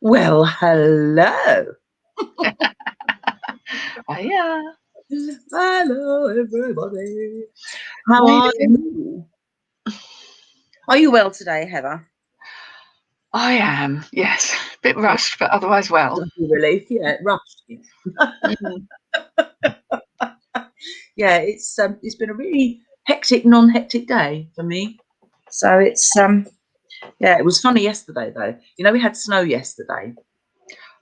Well, hello. Yeah. Hello, everybody. How are you? Are you well today, Heather? I am, yes. Bit rushed, but otherwise well. Relief, yeah, rushed. Mhm. Yeah, it's been a really hectic, non-hectic day for me. So it's yeah, it was funny yesterday though. You know, we had snow yesterday.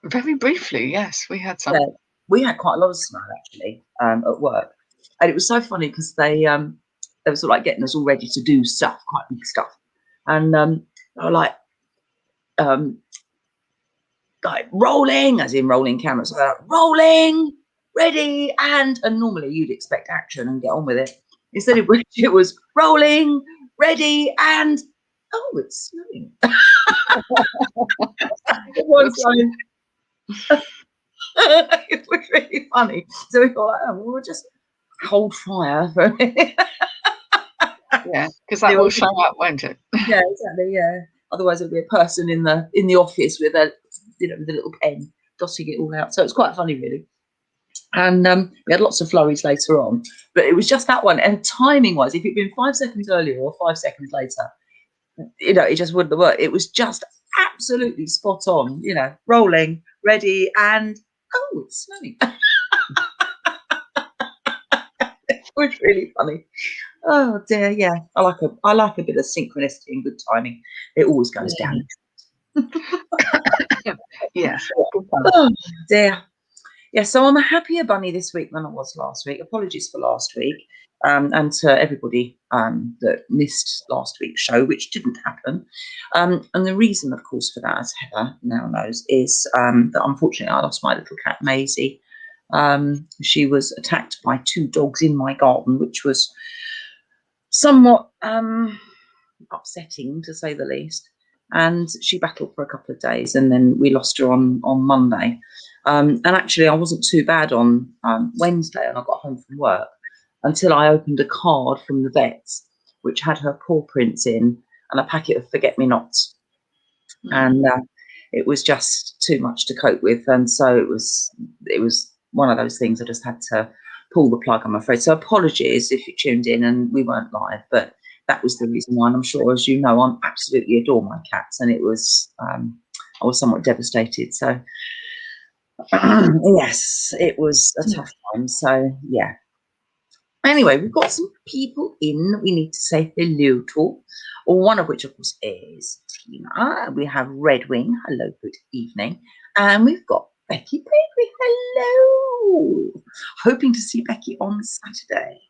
Very briefly, yes, we had some. Yeah, we had quite a lot of snow actually at work, and it was so funny because they were sort of like getting us all ready to do stuff, quite big stuff, and they were um, like rolling, as in rolling cameras, rolling, ready, and normally you'd expect action and get on with it. Instead, it was rolling, ready, and oh, it's snowing. It was like, it was really funny. So we thought, oh, we'll just hold fire for a minute. Yeah, because that will show up, won't it? Yeah, exactly. Yeah. Otherwise, there'll be a person in the office with a with a little pen dotting it all out. So it's quite funny, really. And we had lots of flurries later on, but it was just that one. And timing wise, if it'd been 5 seconds earlier or 5 seconds later, it just wouldn't have worked. It was just absolutely spot on. Rolling, ready, and oh, it's snowing. It was really funny. Oh dear, yeah. I like a bit of synchronicity and good timing. It always goes down. Yes. Oh dear. Yeah, so I'm a happier bunny this week than I was last week. Apologies for last week, and to everybody that missed last week's show, which didn't happen. And the reason, of course, for that, as Heather now knows, is that unfortunately I lost my little cat Maisie. She was attacked by 2 dogs in my garden, which was somewhat upsetting, to say the least. And she battled for a couple of days, and then we lost her on Monday. And actually, I wasn't too bad on Wednesday, and I got home from work until I opened a card from the vets, which had her paw prints in and a packet of forget-me-nots. And it was just too much to cope with, and so it was one of those things I just had to pull the plug, I'm afraid. So apologies if you tuned in and we weren't live, but that was the reason why. And I'm sure, as you know, I absolutely adore my cats, and it was I was somewhat devastated. So yes, it was a tough time. So yeah. Anyway, we've got some people in that we need to say hello to, one of which, of course, is Tina. We have Redwing. Hello, good evening. And we've got Becky Bakery. Hello. Hoping to see Becky on Saturday.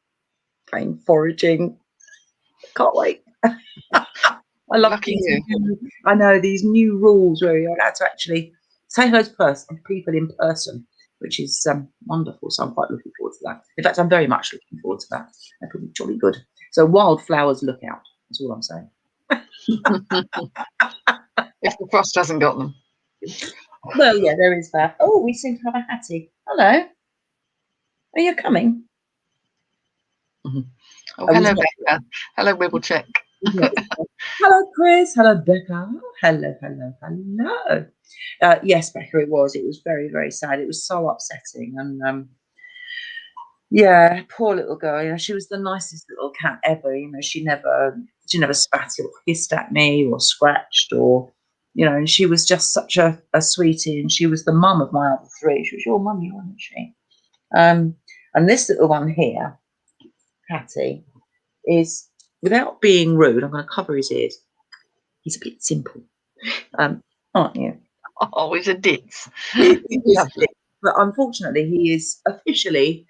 Going foraging. Can't wait. I love Lucky you. I know these new rules where you're allowed to actually say hello to people in person, which is wonderful. So I'm quite looking forward to that. In fact, I'm very much looking forward to that. That could be jolly good. So wildflowers, look out. That's all I'm saying. If the frost hasn't got them. Well, yeah, there is that. Oh, we seem to have a Hattie. Hello. Are you coming? Oh, hello, Becca. Hello, Wibblecheck. Hello, Chris. Hello, Becca. Hello, hello, hello. Yes, Becca, it was. It was very, very sad. It was so upsetting. And yeah, poor little girl. She was the nicest little cat ever. She never spat or hissed at me or scratched or, and she was just such a sweetie. And she was the mum of my other 3. She was your mummy, wasn't she? And this little one here, Hattie, is, without being rude, I'm going to cover his ears. He's a bit simple, aren't you? Oh, he's a ditz. But unfortunately, he is officially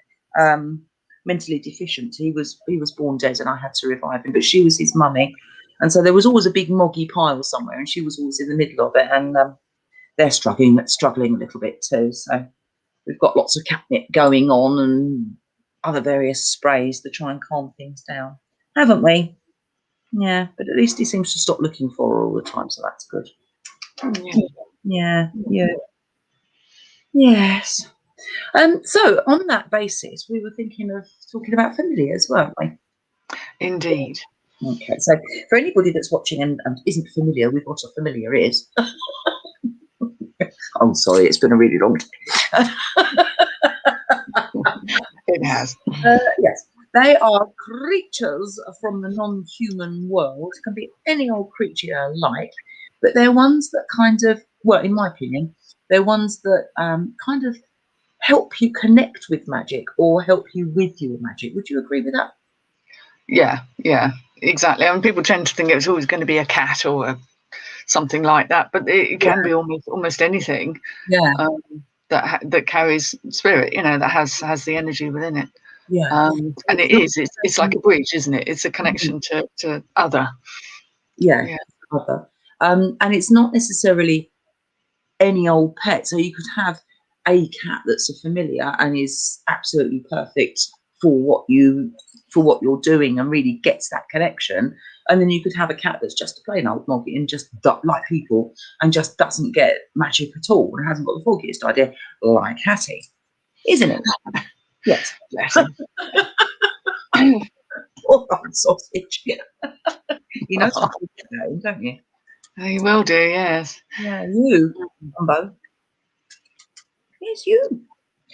mentally deficient. He was born dead, and I had to revive him. But she was his mummy, and so there was always a big moggy pile somewhere, and she was always in the middle of it. And they're struggling a little bit too. So we've got lots of catnip going on and other various sprays to try and calm things down, haven't we? Yeah, but at least he seems to stop looking for her all the time, so that's good. Yeah. Yes. So on that basis, we were thinking of talking about familiars, weren't we? Indeed. Okay, so for anybody that's watching and isn't familiar with what a familiar is, I'm sorry, it's been a really long day. It has. Yes, they are creatures from the non-human world. Can be any old creature you like, but they're ones that kind of, well, in my opinion, they're ones that kind of help you connect with magic or help you with your magic. Would you agree with that? Yeah, exactly. I mean, people tend to think it's always going to be a cat or something like that, but it can be almost anything. Yeah. That carries spirit, that has the energy within it. Yeah. And it's like a bridge, isn't it? It's a connection to other. Yeah. Other. And it's not necessarily any old pet. So you could have a cat that's a familiar and is absolutely perfect for what you're doing and really gets that connection. And then you could have a cat that's just a plain old moggy and just like people and just doesn't get magic at all and hasn't got the foggiest idea, like Hattie, isn't it? Yes. Poor old sausage. You know something, don't you? You will do, yes. Yeah, you, Umbo. Yes, you.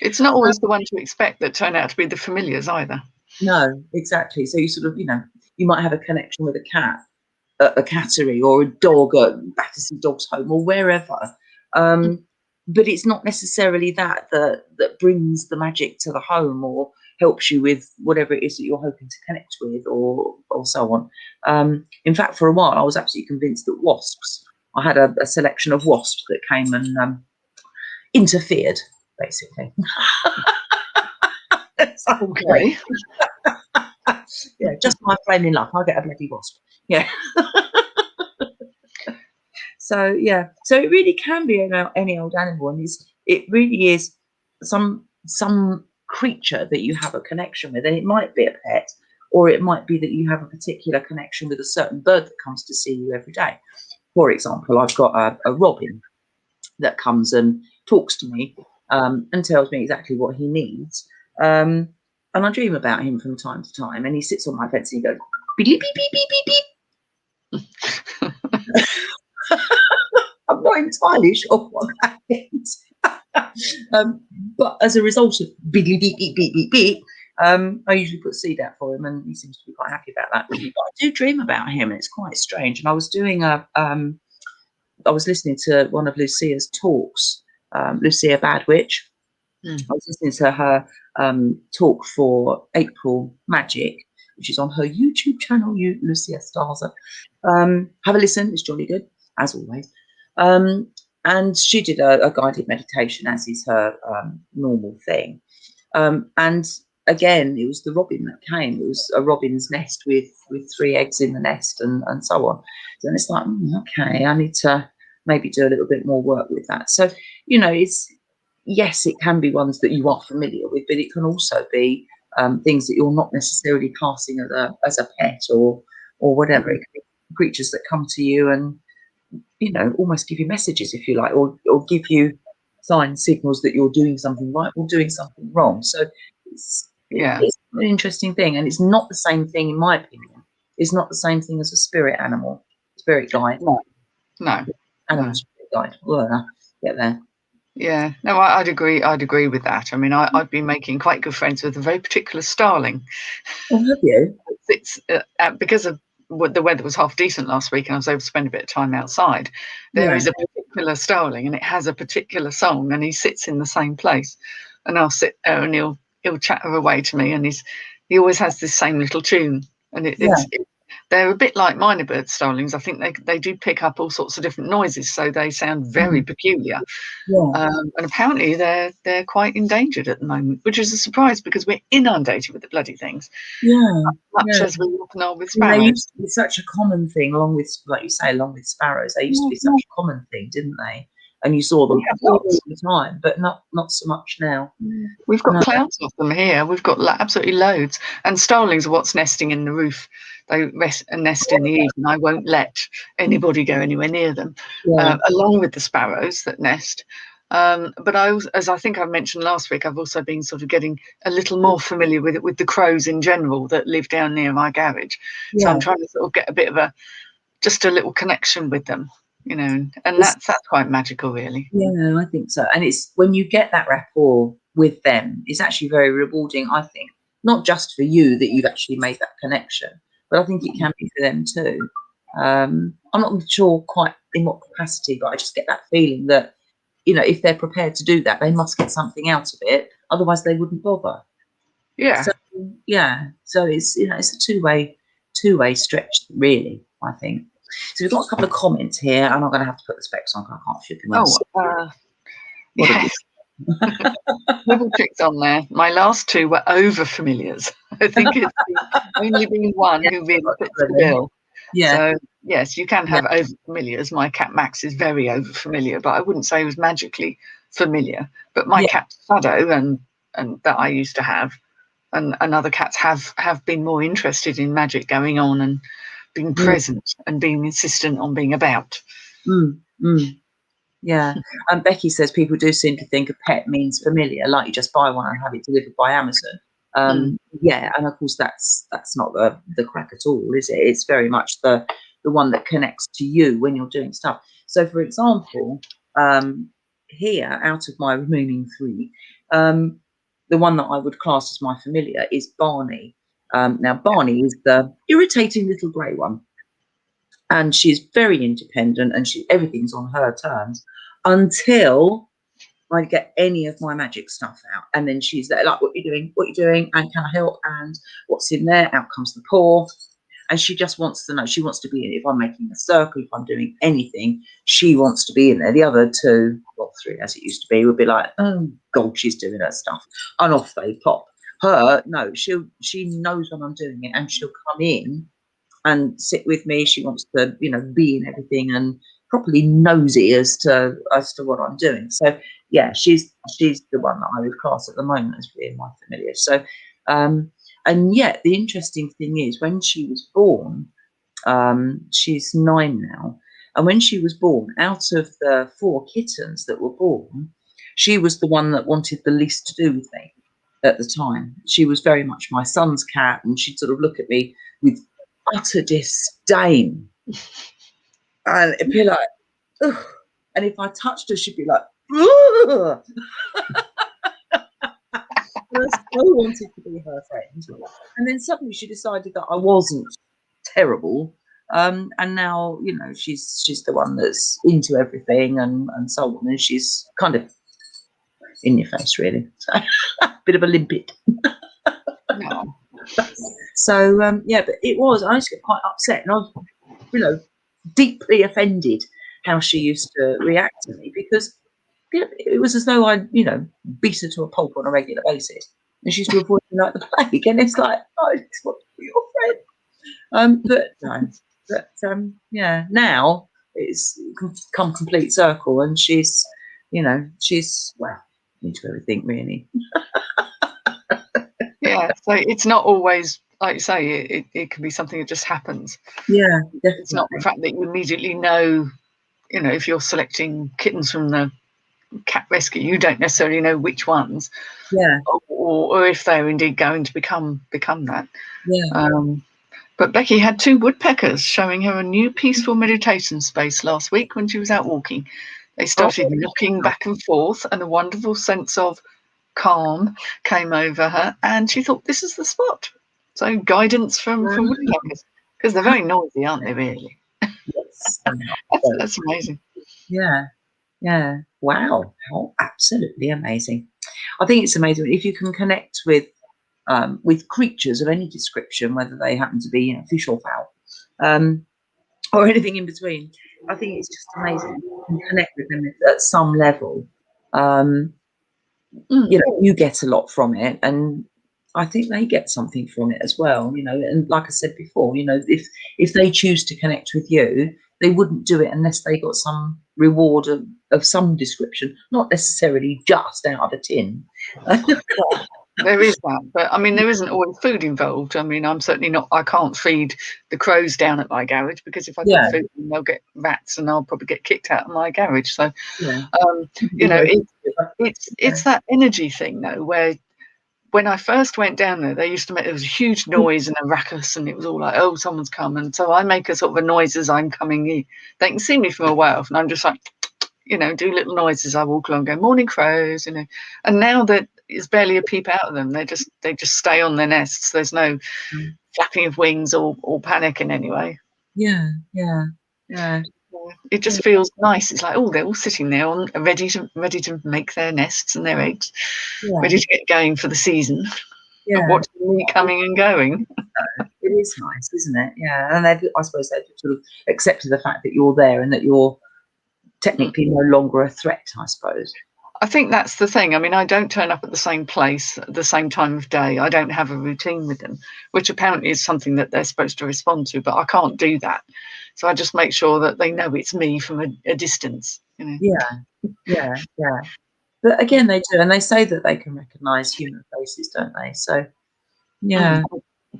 It's not always the ones you expect that turn out to be the familiars either. No, exactly. So you sort of, you might have a connection with a cat at a cattery or a dog at Battersea Dogs Home or wherever. But it's not necessarily that brings the magic to the home or helps you with whatever it is that you're hoping to connect with or so on. In fact, for a while, I was absolutely convinced that wasps, I had a selection of wasps that came and interfered, basically. Okay. Yeah, just my flaming luck. I get a bloody wasp. Yeah. So it really can be any old animal, and it really is some creature that you have a connection with, and it might be a pet, or it might be that you have a particular connection with a certain bird that comes to see you every day. For example, I've got a robin that comes and talks to me and tells me exactly what he needs. And I dream about him from time to time, and he sits on my fence and he goes beep beep beep beep beep beep. I'm not entirely sure what that means. But as a result of beep beep beep beep beep beep, I usually put seed out for him, and he seems to be quite happy about that. But I do dream about him, and it's quite strange. And I was doing I was listening to one of Lucia's talks, Lucia Bad Witch. I was listening to her talk for April Magic, which is on her YouTube channel, Lucia Starza. Have a listen; it's jolly good, as always. And she did a guided meditation, as is her normal thing. And again, it was the robin that came. It was a robin's nest with 3 eggs in the nest and so on. So it's like, okay, I need to maybe do a little bit more work with that. So, yes, it can be ones that you are familiar with, but it can also be things that you're not necessarily classing as a pet or whatever. It can be creatures that come to you and almost give you messages, if you like, or give you signs, signals that you're doing something right or doing something wrong. So it's an interesting thing, and it's not the same thing, in my opinion. It's not the same thing as a spirit animal, spirit guide. No. Animal spirit guide. Well, get there. Yeah, no, I'd agree with that. I mean, I've been making quite good friends with a very particular starling. Oh, have you? It's because of the weather was half decent last week, and I was able to spend a bit of time outside. There is a particular starling, and it has a particular song, and he sits in the same place, and I'll sit there, and he'll chatter away to me, and he always has this same little tune, and they're a bit like minor bird starlings. I think they do pick up all sorts of different noises, so they sound very peculiar. Yeah. And apparently they're quite endangered at the moment, which is a surprise because we're inundated with the bloody things. Yeah. Much as we often are with They sparrows. used to be such a common thing, along with, like you say, along with sparrows. They used to be such a common thing, didn't they? And you saw them all the time, but not so much now. We've got clouds of them here. We've got absolutely loads. And starlings are what's nesting in the roof. They nest in the evening. I won't let anybody go anywhere near them, along with the sparrows that nest. But as I think I mentioned last week, I've also been sort of getting a little more familiar with the crows in general that live down near my garage. So I'm trying to sort of get a bit of just a little connection with them. you know, and that's quite magical, really. Yeah, I think so. And it's when you get that rapport with them, it's actually very rewarding, I think. Not just for you that you've actually made that connection, but I think it can be for them too. I'm not sure quite in what capacity, but I just get that feeling that, if they're prepared to do that, they must get something out of it. Otherwise, they wouldn't bother. Yeah. So yeah, so it's a two-way stretch, really, I think. So we've got a couple of comments here, and I'm going to have to put the specs on. I can't flip them out. Yes. Little tricks on there. My last two were over familiars. I think it's only been one who really fits the bill. Yeah. So yes, you can have over familiars. My cat Max is very over familiar, but I wouldn't say he was magically familiar. But my cat Shadow and that I used to have, and other cats have been more interested in magic going on and being present and being insistent on being about. Yeah. And Becky says people do seem to think a pet means familiar, like you just buy one and have it delivered by Amazon. Yeah, and of course that's not the crack at all, is it? It's very much the one that connects to you when you're doing stuff. So for example, here, out of my remaining three, the one that I would class as my familiar is Barney. Now Barney is the irritating little grey one. And she's very independent, and everything's on her terms until I get any of my magic stuff out. And then she's there, like, what are you doing? What are you doing? And can I help? And what's in there? Out comes the paw. And she just wants to know. She wants to be in it. If I'm making a circle, if I'm doing anything, she wants to be in there. The other two, well, three as it used to be, would be like, oh, God, she's doing her stuff. And off they pop. Her, no, she knows when I'm doing it, and she'll come in and sit with me. She wants to, be in everything and properly nosy as to what I'm doing. So yeah, she's the one that I would class at the moment as being my familiar. So and yet the interesting thing is when she was born, she's 9 now, and when she was born, out of the 4 kittens that were born, she was the one that wanted the least to do with me at the time. She was very much my son's cat, and she'd sort of look at me with utter disdain, and it'd be like, ugh. And if I touched her, she'd be like, ugh. I so wanted to be her friend, and then suddenly she decided that I wasn't terrible, and now she's the one that's into everything and so on, and she's kind of in your face, really. So, bit of a limpet. No. So yeah, but I used to get quite upset, and I was, deeply offended how she used to react to me, because it was as though I, beat her to a pulp on a regular basis, and she used to avoid me like the plague. And it's like, oh, I just want to be your friend. Yeah, now it's come complete circle, and she's well into everything, really. Yeah, so it's not always, like you say, it can be something that just happens. Yeah, definitely. It's not the fact that you immediately know, if you're selecting kittens from the cat rescue, you don't necessarily know which ones, or if they're indeed going to become that. But Becky had 2 woodpeckers showing her a new peaceful meditation space last week when she was out walking. They started knocking back and forth, and a wonderful sense of calm came over her, and she thought, this is the spot. So guidance from woodpeckers, because they're very noisy, aren't they, really? Yes. That's amazing. Yeah. Wow. How absolutely amazing. I think it's amazing if you can connect with creatures of any description, whether they happen to be fish or fowl, or anything in between. I think it's just amazing. You can connect with them at some level. You get a lot from it, and I think they get something from it as well. And like I said before, if they choose to connect with you, they wouldn't do it unless they got some reward of some description, not necessarily just out of a tin. There is that, but I mean, there isn't always food involved. I mean, I'm certainly not. I can't feed the crows down at my garage, because if I put food in, they'll get rats, and I'll probably get kicked out of my garage. So, it's that energy thing, though, where when I first went down there, they used to make, there was a huge noise and a ruckus, and it was all like, oh, someone's come. And so I make a sort of a noise as I'm coming in. They can see me from a way off, and I'm just like, do little noises as I walk along, go, morning crows, And now that there's barely a peep out of them, they just stay on their nests. There's no flapping of wings or panic in any way. Yeah. It just feels nice. It's like, oh, they're all sitting there ready to make their nests and their eggs, ready to get going for the season. Yeah. Watching me coming and going. It is nice, isn't it? Yeah. And I suppose they've sort of accepted the fact that you're there and that you're technically no longer a threat, I suppose. I think that's the thing. I mean, I don't turn up at the same place at the same time of day. I don't have a routine with them, which apparently is something that they're supposed to respond to, but I can't do that. So I just make sure that they know it's me from a distance. Yeah. But again, they do, and they say that they can recognise human faces, don't they? So, yeah.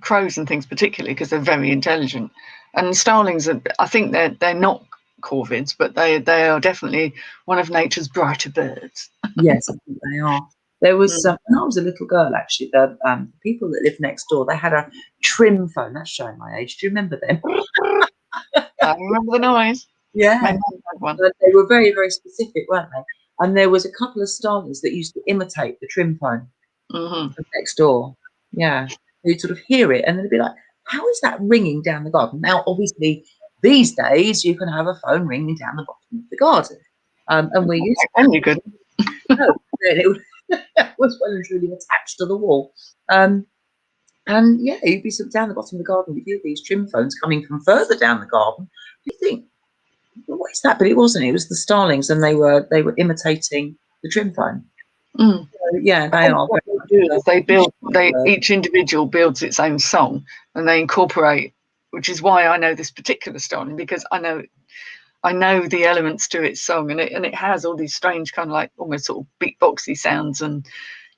Crows and things particularly, because they're very intelligent. And starlings, I think they're not corvids, but they are definitely one of nature's brighter birds. Yes, I think they are. There was when I was a little girl, actually, the people that lived next door, they had a trim phone. That's showing my age. Do you remember them? I remember the noise. Yeah. My mum had one. But they were very, very specific, weren't they? And there was a couple of starlings that used to imitate the trim phone from next door. Yeah. You'd sort of hear it and then it'd be like, how is that ringing down the garden? Now, obviously, these days you can have a phone ringing down the bottom of the garden. And we used to. And you could. No, it was well and truly attached to the wall. And yeah, you'd be sort of down the bottom of the garden with these trim phones coming from further down the garden. You think, what is that? But it wasn't. It was the starlings, and they were imitating the trim phone. So, yeah, they are. What they do is each individual builds its own song, and they incorporate, which is why I know this particular starling, because I know the elements to its song, and it has all these strange kind of like almost sort of beatboxy sounds and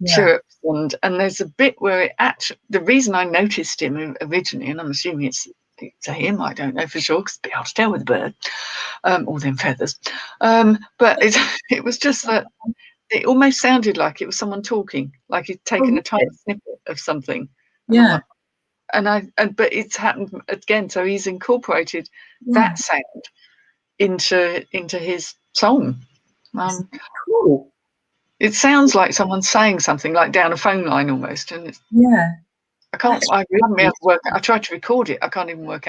chirps, and there's a bit where it actually, the reason I noticed him originally, and I'm assuming it's a him, I don't know for sure because it's hard to tell with a bird, all them feathers, but it was just that it almost sounded like it was someone talking, like he'd taken a tiny snippet of something. Yeah. But it's happened again, so he's incorporated that sound into his song. Cool. It sounds like someone's saying something like down a phone line almost, and it's, I haven't been able to work out. I tried to record it. I can't work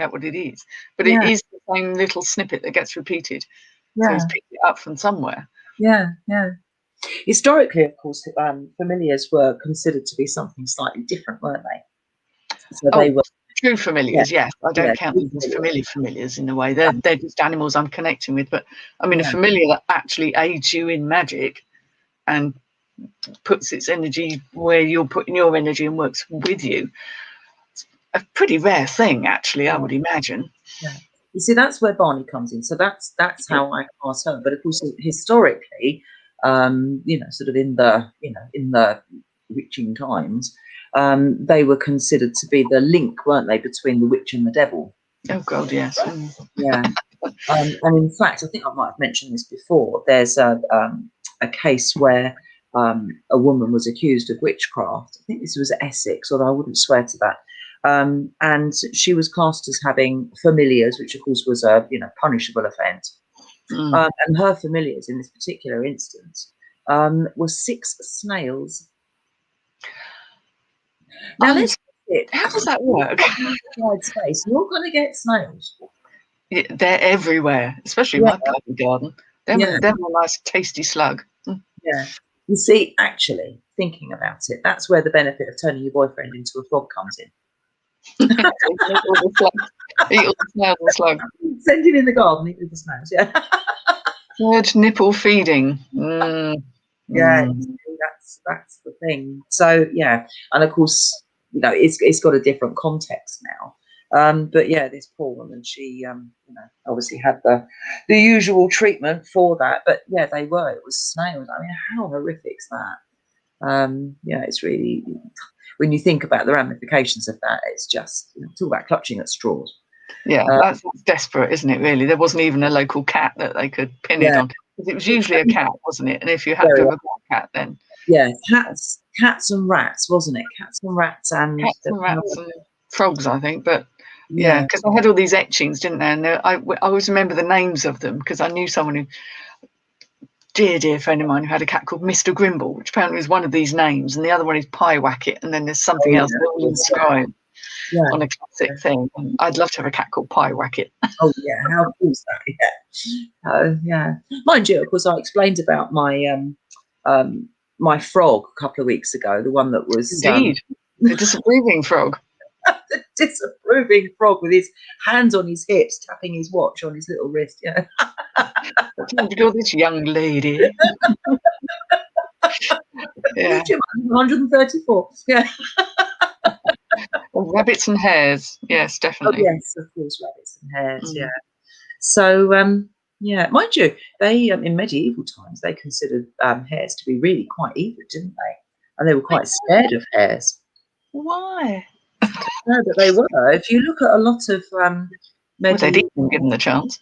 out what it is, but it is the same little snippet that gets repeated. So he's picked it up from somewhere. Yeah. Historically, of course, familiars were considered to be something slightly different, weren't they? So they were true familiars. Yes, I don't count them as familiars in a way. They're just animals I'm connecting with. But I mean, a familiar that actually aids you in magic and puts its energy where you're putting your energy and works with you. It's a pretty rare thing, actually, I would imagine. Yeah. You see, that's where Barney comes in. So that's how I class her. But of course, historically, sort of in the witching times, they were considered to be the link, weren't they, between the witch and the devil? Oh God, yes. Yeah. And in fact, I think I might have mentioned this before. There's a case where a woman was accused of witchcraft. I think this was Essex, although I wouldn't swear to that. And she was classed as having familiars, which of course was a punishable offence. And her familiars in this particular instance were 6 snails. Now how does that work? Space. You're going to get snails. Yeah, they're everywhere, especially in my garden. They're a nice, tasty slug. Yeah. You see, actually, thinking about it, that's where the benefit of turning your boyfriend into a frog comes in. Eat all the snails and slugs. Send him in the garden, eat all the snails, yeah. Bird nipple feeding. Yeah, that's the thing. So, yeah. And of course, it's got a different context now. But yeah, this poor woman, she obviously had the usual treatment for that. But yeah, it was snails. I mean, how horrific's that? It's really, when you think about the ramifications of that, it's just it's all about clutching at straws. Yeah, that's desperate, isn't it? Really, there wasn't even a local cat that they could pin it on. It was usually a cat, wasn't it? And if you had to have a cat, then cats and rats, wasn't it? Cats and rats and Cats and rats and frogs, I think. But yeah, yeah. because I had all these etchings, didn't I? And I always remember the names of them because I knew someone who, dear friend of mine, who had a cat called Mr. Grimble, which apparently was one of these names, and the other one is Pie Wacket, and then there's something else all inscribed on a classic thing. And I'd love to have a cat called Pie Wacket. Oh yeah, how cool is that? Yeah. Oh yeah. Mind you, of course, I explained about my frog a couple of weeks ago, the one that was Indeed, the disapproving frog. the disapproving frog with his hands on his hips, tapping his watch on his little wrist. Yeah. What do you want to call this young lady? Yeah. 134. Yeah. Rabbits and hares. Yes, Oh definitely. yes, of course, rabbits and hares. Yeah. So yeah, mind you, they in medieval times they considered hares to be really quite evil, didn't they? And they were quite scared of hares. Why? No, but they were. If you look at a lot of Well, they'd medieval, even given the chance.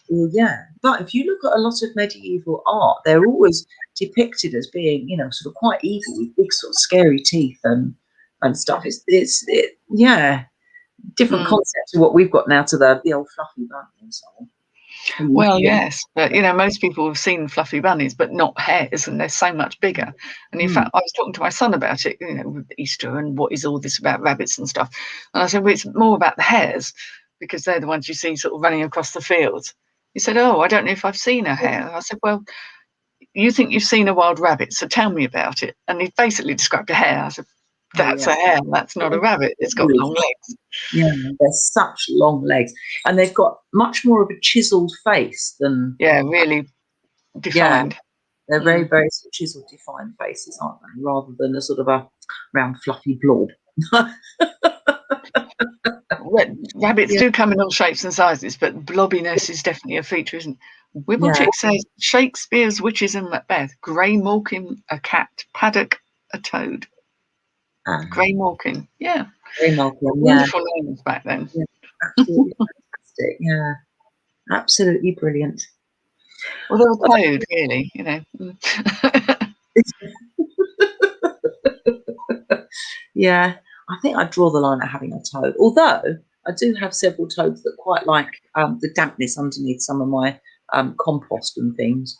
well, yeah, but if you look at a lot of medieval art, they're always depicted as being, sort of quite evil with big sort of scary teeth and stuff. Yeah, different concept to what we've got now to the old fluffy bunny and so on. Well, yes, but most people have seen fluffy bunnies, but not hares, and they're so much bigger. And in fact, I was talking to my son about it, with Easter and what is all this about rabbits and stuff. And I said, well, it's more about the hares because they're the ones you see sort of running across the fields. He said, oh, I don't know if I've seen a hare. I said, well, you think you've seen a wild rabbit, so tell me about it. And he basically described a hare. I said, that's a hare, that's not a rabbit. It's got long legs. Yeah, they're such long legs, and they've got much more of a chiseled face than really defined. Yeah, they're very, very sort of chiseled, defined faces, aren't they? Rather than a sort of a round, fluffy blob. Rabbits do come in all shapes and sizes, but blobbiness is definitely a feature, isn't it? Wibblechick says Shakespeare's Witches and Macbeth, Grey Malkin a cat, Paddock a toad. Grey Malkin, yeah. Grey Malkin, wonderful names back then. Yeah, absolutely fantastic. Yeah, absolutely brilliant. Well, they're a toad, really, Yeah, I think I'd draw the line at having a toad. Although I do have several toads that quite like the dampness underneath some of my compost and things.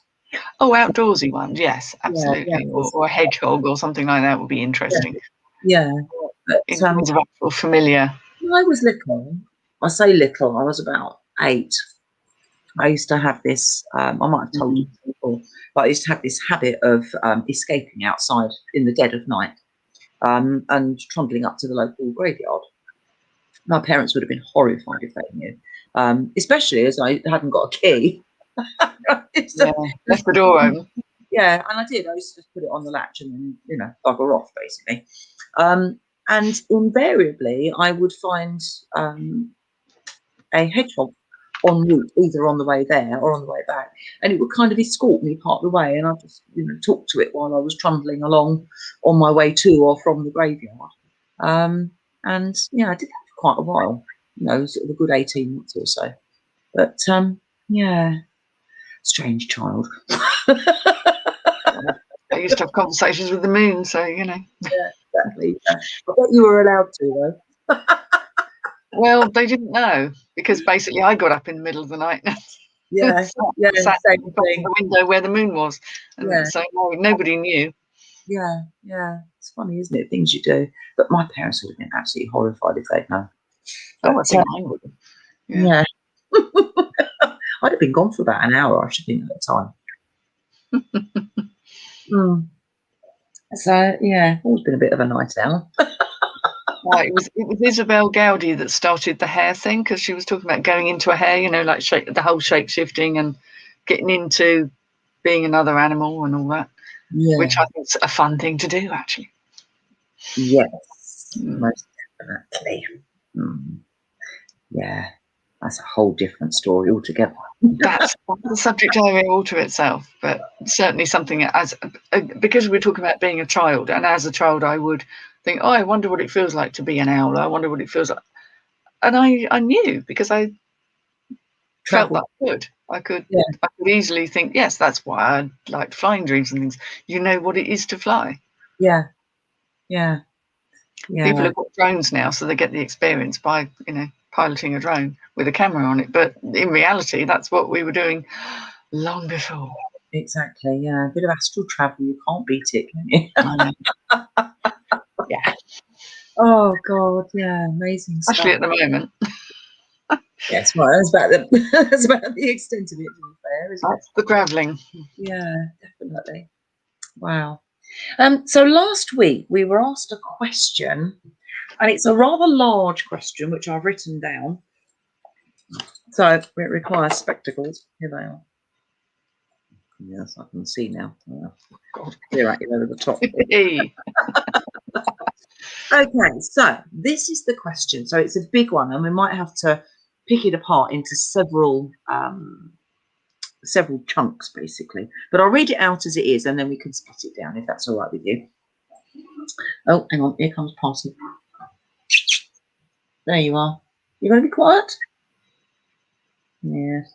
Oh, outdoorsy ones, yes, absolutely. Yeah, or a hedgehog or something like that would be interesting. Yeah. But, in terms of actual familiar. When I was little, I say little, I was about 8. I used to have this, I might have told you before, but I used to have this habit of escaping outside in the dead of night and trundling up to the local graveyard. My parents would have been horrified if they knew, especially as I hadn't got a key. Left the door open. Yeah, and I did. I used to just put it on the latch and then, bugger off, basically. And invariably, I would find a hedgehog en route, either on the way there or on the way back, and it would kind of escort me part of the way, and I'd just talk to it while I was trundling along on my way to or from the graveyard. And yeah, I did that for quite a while, sort of a good 18 months or so. But yeah, strange child. I used to have conversations with the moon, so Yeah, exactly. Yeah. I bet you were allowed to, though. Well, they didn't know because basically I got up in the middle of the night. Yeah, sat same in thing. the window where the moon was, and so nobody knew. Yeah. It's funny, isn't it? Things you do. But my parents would have been absolutely horrified if they'd known. Oh, I think I would. Yeah. I'd have been gone for about an hour, I should think, at the time. So yeah, always been a bit of a night owl. It was Isabel Gowdy that started the hair thing because she was talking about going into a hair, like the whole shape shifting and getting into being another animal and all that, which I think is a fun thing to do, actually. Yes, most definitely. Yeah, that's a whole different story altogether. That's the subject area all to itself, but certainly something because we're talking about being a child, and as a child I would think, I wonder what it feels like to be an owl. I wonder what it feels like, and I knew because I felt that I could easily think, yes, that's why I liked flying dreams and things. You know what it is to fly. Yeah, Yeah. Yeah. People have got drones now, so they get the experience by, piloting a drone with a camera on it. But in reality, that's what we were doing long before. Exactly. Yeah. A bit of astral travel. You can't beat it, can you? I know. Yeah. Oh God. Yeah. Amazing stuff. Especially at the moment. Yes. Well, that's about the extent of it. To be fair, isn't it? That's the travelling. Yeah. Definitely. Wow. So last week we were asked a question, and it's a rather large question which I've written down. So it requires spectacles. Here they are. Yes, I can see now. Oh, God, clear out over the top. Okay, so this is the question. So it's a big one, and we might have to pick it apart into several chunks, basically. But I'll read it out as it is, and then we can split it down if that's all right with you. Oh, hang on, here comes Party. There you are. You going to be quiet? Yes.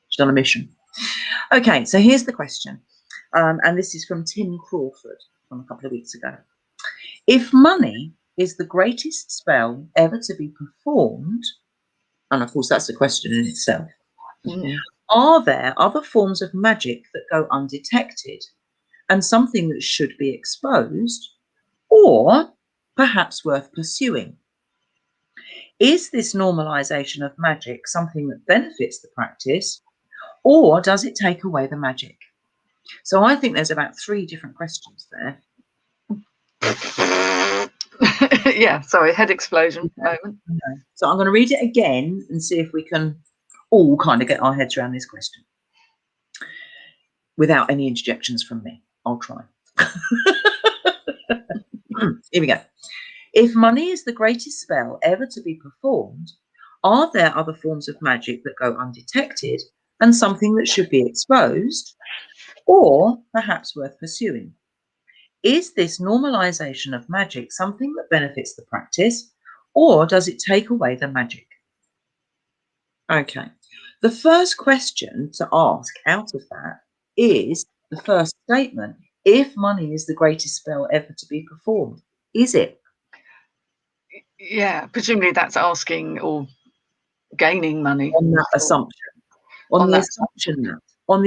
She's on a mission. Okay, so here's the question, and this is from Tim Crawford from a couple of weeks ago. If money is the greatest spell ever to be performed, and of course that's a question in itself, are there other forms of magic that go undetected and something that should be exposed, or perhaps worth pursuing? Is this normalization of magic something that benefits the practice, or does it take away the magic? So I think there's about 3 different questions there. Yeah, sorry, head explosion moment. So I'm going to read it again and see if we can all kind of get our heads around this question without any interjections from me. I'll try. Here we go. If money is the greatest spell ever to be performed, are there other forms of magic that go undetected and something that should be exposed, or perhaps worth pursuing? Is this normalization of magic something that benefits the practice, or does it take away the magic? Okay. The first question to ask out of that is the first statement. If money is the greatest spell ever to be performed, is it? Yeah, presumably that's asking or gaining money. On that assumption. On the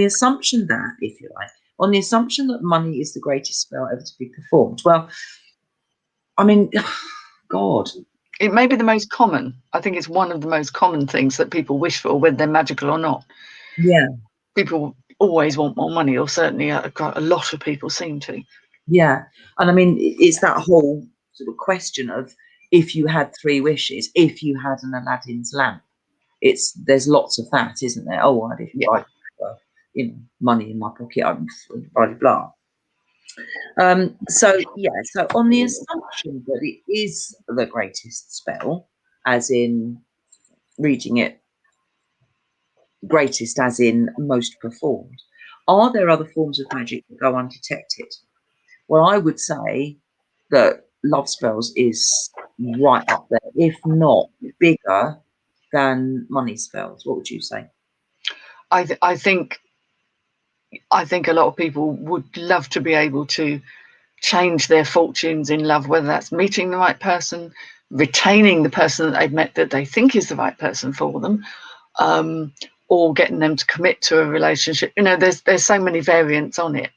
assumption that, if you like, on the assumption that money is the greatest spell ever to be performed. Well, I mean, God. It may be the most common. I think it's one of the most common things that people wish for, whether they're magical or not. Yeah. People always want more money, or certainly a lot of people seem to. Yeah. And I mean, it's that whole sort of question of if you had 3 wishes, if you had an Aladdin's lamp. There's lots of that, isn't there? Oh, I'd if you like, money in my pocket, I'm blah blah blah. So on the assumption that it is the greatest spell, as in reading it greatest as in most performed, are there other forms of magic that go undetected? Well, I would say that love spells is right up there, if not bigger than money spells. What would you say? I think a lot of people would love to be able to change their fortunes in love, whether that's meeting the right person, retaining the person that they've met that they think is the right person for them, or getting them to commit to a relationship. There's so many variants on it.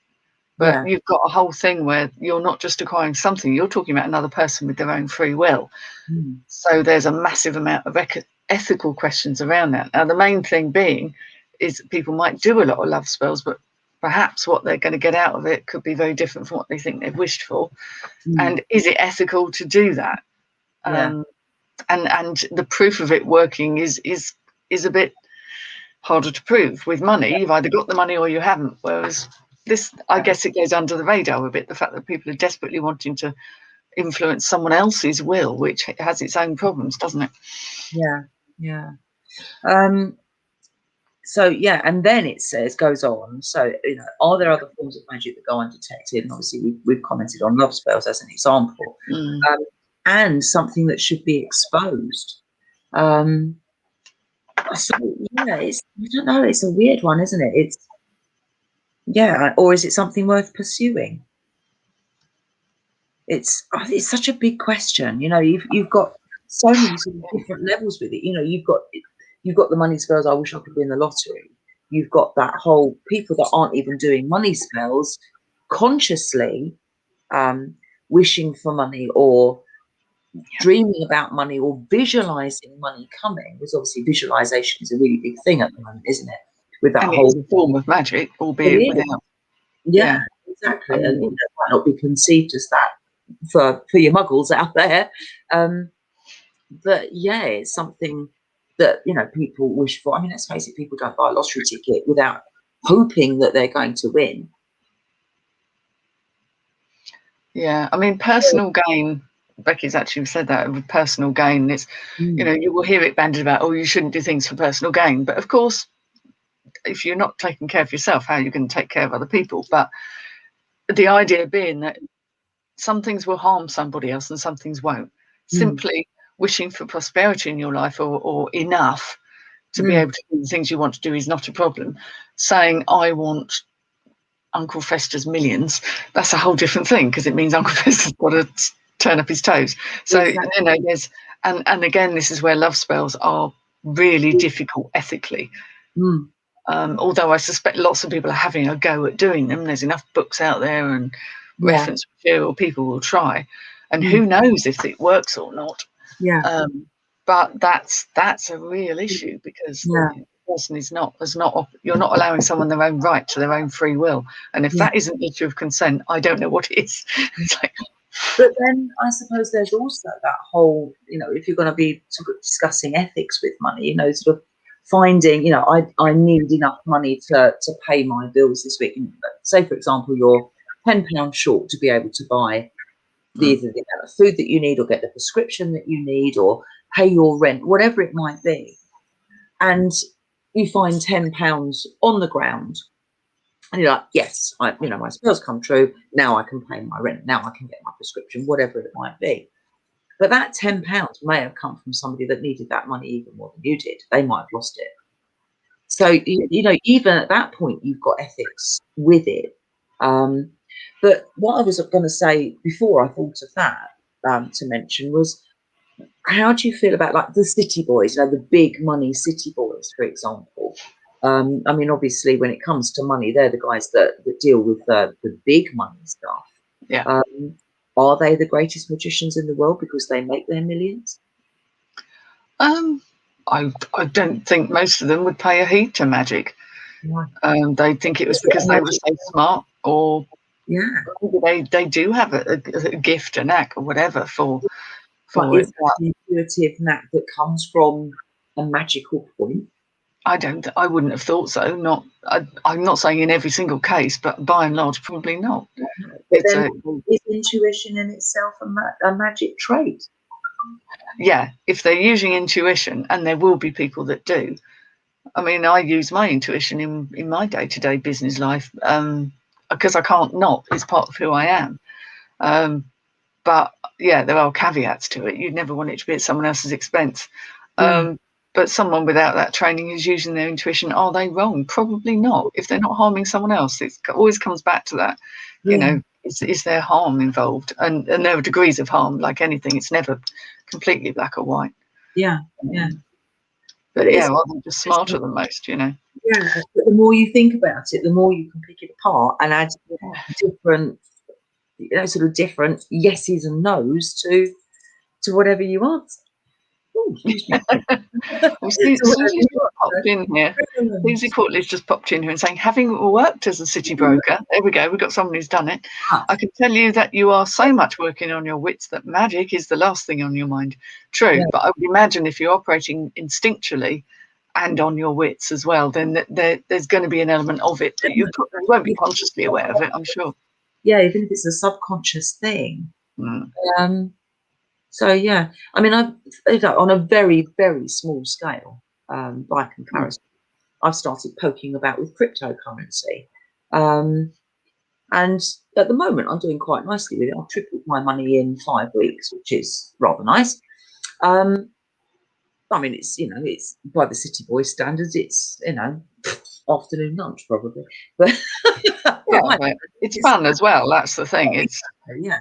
But you've got a whole thing where you're not just acquiring something, you're talking about another person with their own free will. So there's a massive amount of ethical questions around that. Now, the main thing being is people might do a lot of love spells, but perhaps what they're going to get out of it could be very different from what they think they've wished for. And is it ethical to do that? And the proof of it working is a bit harder to prove. With money, you've either got the money or you haven't. Whereas this, I guess it goes under the radar a bit, the fact that people are desperately wanting to influence someone else's will, which has its own problems, doesn't it? Yeah. So and then it goes on. So are there other forms of magic that go undetected? And obviously we've commented on love spells as an example, and something that should be exposed. So I don't know. It's a weird one, isn't it? Or is it something worth pursuing? it's such a big question. You know, you've got so many sort of different levels with it. You know, you've got the money spells. I wish I could win the lottery. You've got that whole people that aren't even doing money spells consciously wishing for money or dreaming about money or visualizing money coming. Because obviously visualization is a really big thing at the moment, isn't it? With that And it whole is a form of magic, albeit without. yeah, exactly. And Um, it might not be conceived as that for your muggles out there. But yeah, it's something that, you know, people wish for. I mean, let's face it, people don't buy a lottery ticket without hoping that they're going to win. yeah, I mean, personal gain. Becky's actually said that with personal gain. It's, you know, you will hear it bandied about, oh, you shouldn't do things for personal gain. But of course, if you're not taking care of yourself, how are you going to take care of other people? But the idea being that some things will harm somebody else and some things won't. Simply wishing for prosperity in your life or enough to be able to do the things you want to do is not a problem. Saying, I want Uncle Fester's millions, that's a whole different thing, because it means Uncle Fester's got to turn up his toes. So, Exactly. you know, there's, and again, this is where love spells are really difficult ethically. Although I suspect lots of people are having a go at doing them. There's enough books out there and reference material, people will try. And who knows if it works or not. Yeah. But that's a real issue, because Yeah. the person is not, you're not allowing someone their own right to their own free will. And if that isn't an issue of consent, I don't know what is. It's like, But then I suppose there's also that whole, you know, if you're going to be sort of discussing ethics with money, you know, sort of finding, you know, I need enough money to pay my bills this week. And say, for example, you're £10 short to be able to buy either the amount of food that you need or get the prescription that you need or pay your rent, whatever it might be. And you find £10 on the ground. And you're like, yes, you know, my spells come true. Now I can pay my rent. Now I can get my prescription, whatever it might be. But that £10 may have come from somebody that needed that money even more than you did. They might have lost it. So, you know, even at that point, you've got ethics with it. But what I was going to say before I thought of that to mention was, how do you feel about like the city boys, you know, the big money city boys, for example? I mean, obviously, when it comes to money, they're the guys that deal with the big money stuff. yeah. Are they the greatest magicians in the world because they make their millions? I don't think most of them would pay a heed to magic. Yeah. They think it was because they were so smart, or Yeah. they do have a gift, a knack, or whatever for But it. is that the intuitive knack that comes from a magical point? I wouldn't have thought so. I'm not saying in every single case, but by and large, probably not. But It's then, is intuition in itself a magic trait? yeah, if they're using intuition, and there will be people that do. I mean, I use my intuition in my day-to-day business life, because I can't not. It's part of who I am. But yeah, there are caveats to it. You'd never want it to be at someone else's expense. But someone without that training who's using their intuition, are they wrong? Probably not. If they're not harming someone else, it always comes back to that. You know, is there harm involved? And there are degrees of harm, like anything. It's never completely black or white. Yeah. But yeah, well, they're just smarter than most, you know. Yeah, but the more you think about it, the more you can pick it apart and add different, you know, sort of different yeses and nos to whatever you want. Oh, excuse me. Well, Susie's just popped in here. Susie Courtney's just popped in here and saying, having worked as a city broker, there we go, we've got someone who's done it. I can tell you that you are so much working on your wits that magic is the last thing on your mind. True, but I would imagine if you're operating instinctually and on your wits as well, then there's going to be an element of it that you won't be consciously aware of it, I'm sure. Yeah, even if it's a subconscious thing. So yeah, I mean, I've on a very, very small scale, by comparison, I've started poking about with cryptocurrency. And at the moment, I'm doing quite nicely with it. I've tripled my money in 5 weeks, which is rather nice. I mean, it's, you know, it's by the city boy standards, it's, you know, afternoon lunch probably. But yeah, it's fun as well. That's the thing. It's yeah.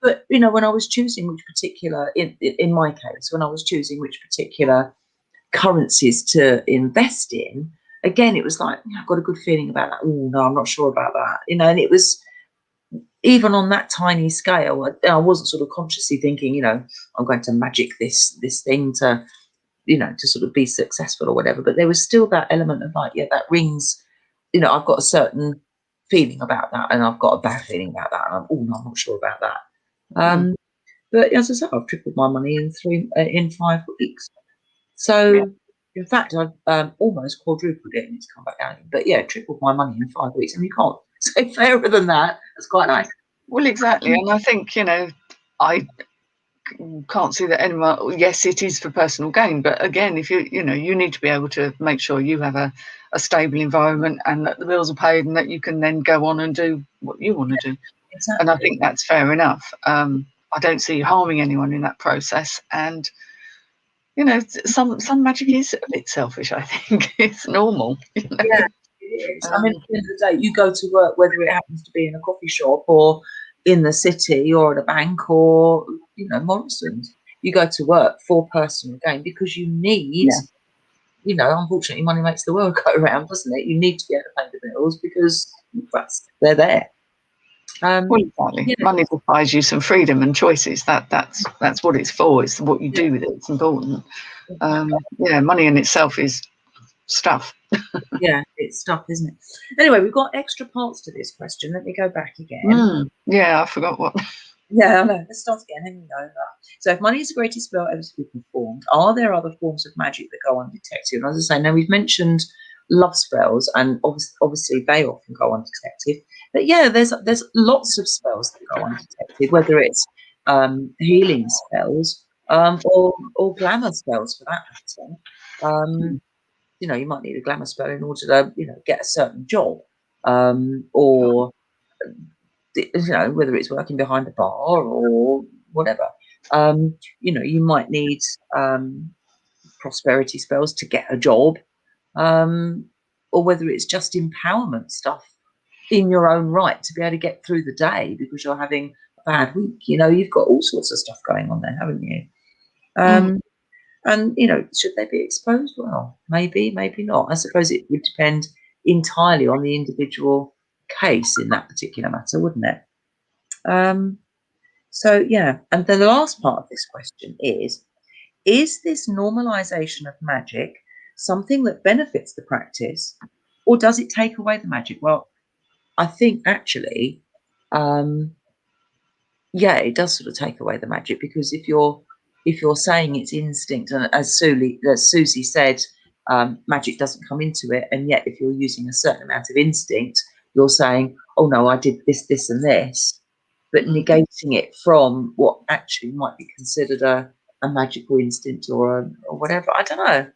But when I was choosing which particular, in my case, when I was choosing which particular currencies to invest in, again, it was like, I've got a good feeling about that. Oh no, I'm not sure about that. And it was, even on that tiny scale, I wasn't sort of consciously thinking, I'm going to magic this thing to, to sort of be successful or whatever. But there was still that element of like, that rings. I've got a certain feeling about that, and I've got a bad feeling about that, and I'm not sure about that. But as I said, I've tripled my money in 5 weeks. So, in fact, I've almost quadrupled it, and it's come back down. But yeah, tripled my money in 5 weeks, and you can't say fairer than that. That's quite nice. Well, exactly, and I think I can't see that anyone. Yes, it is for personal gain, but again, if you need to be able to make sure you have a stable environment and that the bills are paid, and that you can then go on and do what you want to do. Exactly. And I think that's fair enough. I don't see you harming anyone in that process, and some magic is a bit selfish. I think it's normal. Yeah, it is. I mean, at the end of the day, you go to work, whether it happens to be in a coffee shop or in the city or at a bank or, Morrison's. You go to work for personal gain because you need, unfortunately, money makes the world go round, doesn't it? You need to be able to pay the bills because they're there. Well, exactly. Money buys you some freedom and choices. That's what it's for. It's what you do with it. It's important. Money in itself is stuff. Yeah, it's stuff, isn't it? Anyway, we've got extra parts to this question. Let me go back again. Yeah, I forgot what. Yeah, I know. Let's start again. Here we go. So, if money is the greatest spell ever to be performed, are there other forms of magic that go undetected? And as I say, now we've mentioned love spells, and obviously they often go undetected. But yeah, there's lots of spells that go undetected, whether it's healing spells or glamour spells for that matter. You might need a glamour spell in order to get a certain job, or whether it's working behind a bar or whatever. You might need prosperity spells to get a job, or whether it's just empowerment stuff in your own right to be able to get through the day because you're having a bad week. You've got all sorts of stuff going on there, haven't you? And should they be exposed? Well, maybe not. I suppose it would depend entirely on the individual case in that particular matter, wouldn't it? So yeah, and then the last part of this question is this normalization of magic something that benefits the practice, or does it take away the magic? Well, I think actually, it does sort of take away the magic, because if you're saying it's instinct, and as Susie said, magic doesn't come into it, and yet if you're using a certain amount of instinct, you're saying, oh no, I did this and this, but negating it from what actually might be considered a magical instinct or whatever. I don't know.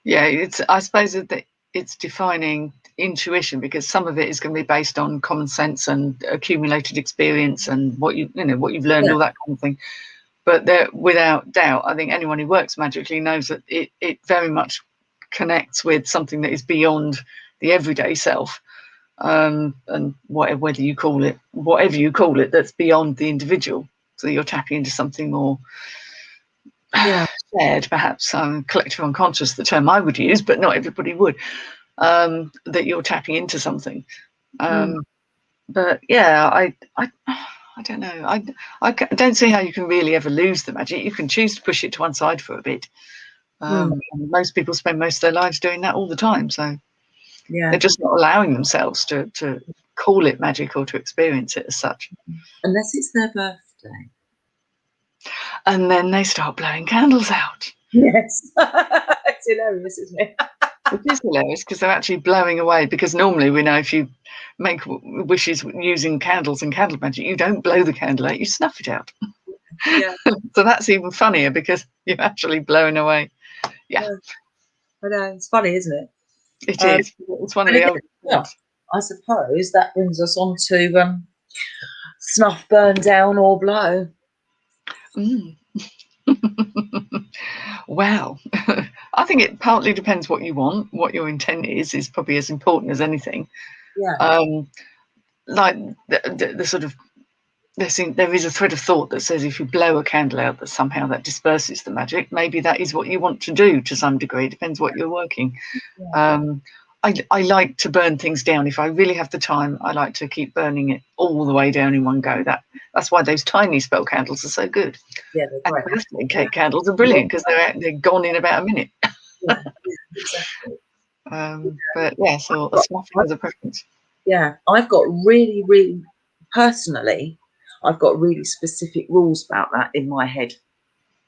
Yeah, I suppose that it's defining intuition, because some of it is going to be based on common sense and accumulated experience and what you've learned, all that kind of thing. But without doubt, I think anyone who works magically knows that it very much connects with something that is beyond the everyday self. And whatever you call it, that's beyond the individual. So you're tapping into something more shared, perhaps. Collective unconscious, the term I would use, but not everybody would. That you're tapping into something. But yeah, I don't know. I don't see how you can really ever lose the magic. You can choose to push it to one side for a bit. And most people spend most of their lives doing that all the time. So they're just not allowing themselves to call it magic or to experience it as such. Unless it's their birthday. And then they start blowing candles out. Yes. It's hilarious, isn't it? It is hilarious because they're actually blowing away. Because normally we know if you make wishes using candles and candle magic, you don't blow the candle out, you snuff it out. Yeah. So that's even funnier because you're actually blowing away. Yeah. I know, it's funny, isn't it? It is. It's one of the old. I suppose that brings us on to snuff, burn down, or blow. Well, I think it partly depends what you want. What your intent is probably as important as anything. Yeah. Like the sort of there is a thread of thought that says if you blow a candle out, that somehow that disperses the magic. Maybe that is what you want to do to some degree. It depends what you're working. I like to burn things down. If I really have the time, I like to keep burning it all the way down in one go. That's why those tiny spell candles are so good. Yeah, they're And great. birthday cake candles are brilliant because they're gone in about a minute. Yeah, exactly. But yeah, so a snuffing is a preference. Yeah, I've got really, really, personally, I've got really specific rules about that in my head.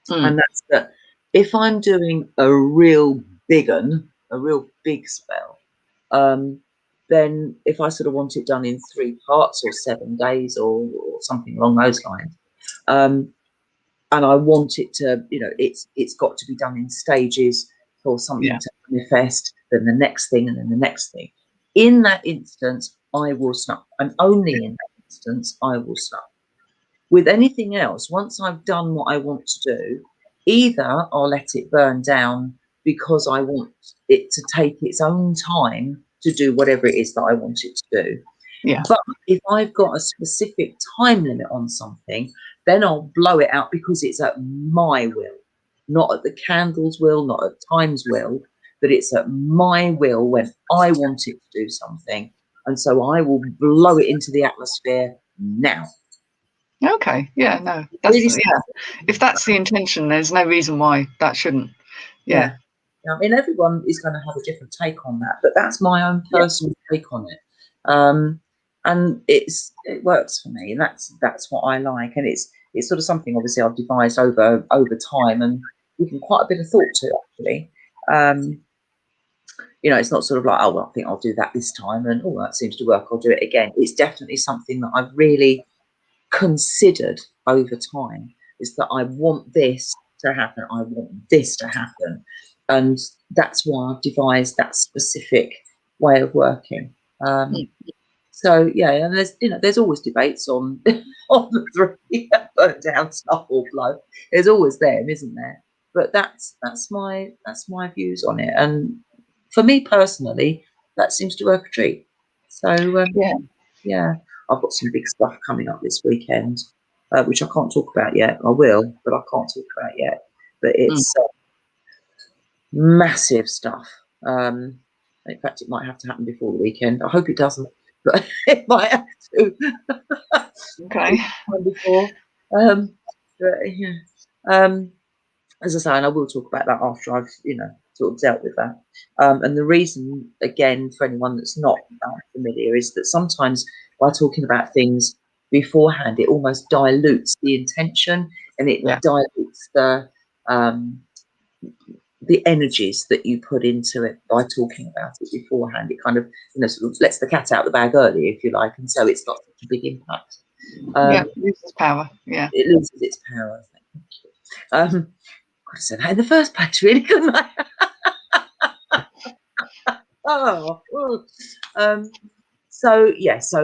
And that's that if I'm doing a real big one, a real big spell, then if I sort of want it done in 3 parts or 7 days or something along those lines, and I want it to, it's got to be done in stages for something to manifest, then the next thing, and then the next thing. In that instance, I will snuff, and only in that instance, I will snuff. With anything else, once I've done what I want to do, either I'll let it burn down because I want it to take its own time to do whatever it is that I want it to do. Yeah. But if I've got a specific time limit on something, then I'll blow it out because it's at my will, not at the candle's will, not at time's will, but it's at my will when I want it to do something. And so I will blow it into the atmosphere now. Okay. Yeah. No. That's Really If that's the intention, there's no reason why that shouldn't. Yeah. I mean, everyone is going to have a different take on that, but that's my own personal take on it. And it works for me, and that's what I like. And it's sort of something obviously I've devised over time and given quite a bit of thought to, actually. It's not sort of like, oh, well, I think I'll do that this time, and oh, that seems to work, I'll do it again. It's definitely something that I've really considered over time, is that I want this to happen, I want this to happen, and that's why I've devised that specific way of working. So yeah, and there's always debates on on the 3 burn down, snuff or blow. There's always them, isn't there? But that's my views on it, and for me personally, that seems to work a treat. So yeah, I've got some big stuff coming up this weekend, which I can't talk about yet. I will, but I can't talk about yet. But it's massive stuff. In fact, it might have to happen before the weekend. I hope it doesn't, but it might have to. Okay. Before. As I say, and I will talk about that after I've sort of dealt with that. And the reason, again, for anyone that's not familiar, is that sometimes by talking about things beforehand, it almost dilutes the intention, and it dilutes the energies that you put into it by talking about it beforehand. It kind of sort of lets the cat out of the bag early, if you like, and so it's not such a big impact. It loses power. Yeah, it loses its power. Thank you. I could have said that in the first place, really, couldn't I? So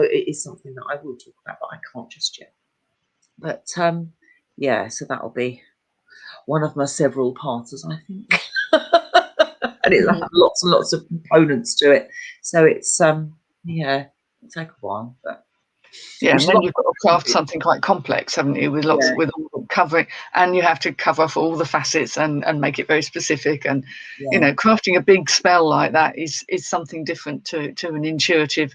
it is something that I will talk about, but I can't just yet. But so that'll be one of my several parters, I think. And it'll have lots and lots of components to it. So it's it'll take a while, but and then you've got to craft something quite complex, haven't you? With lots with all covering, and you have to cover off all the facets and make it very specific. And crafting a big spell like that is something different to an intuitive.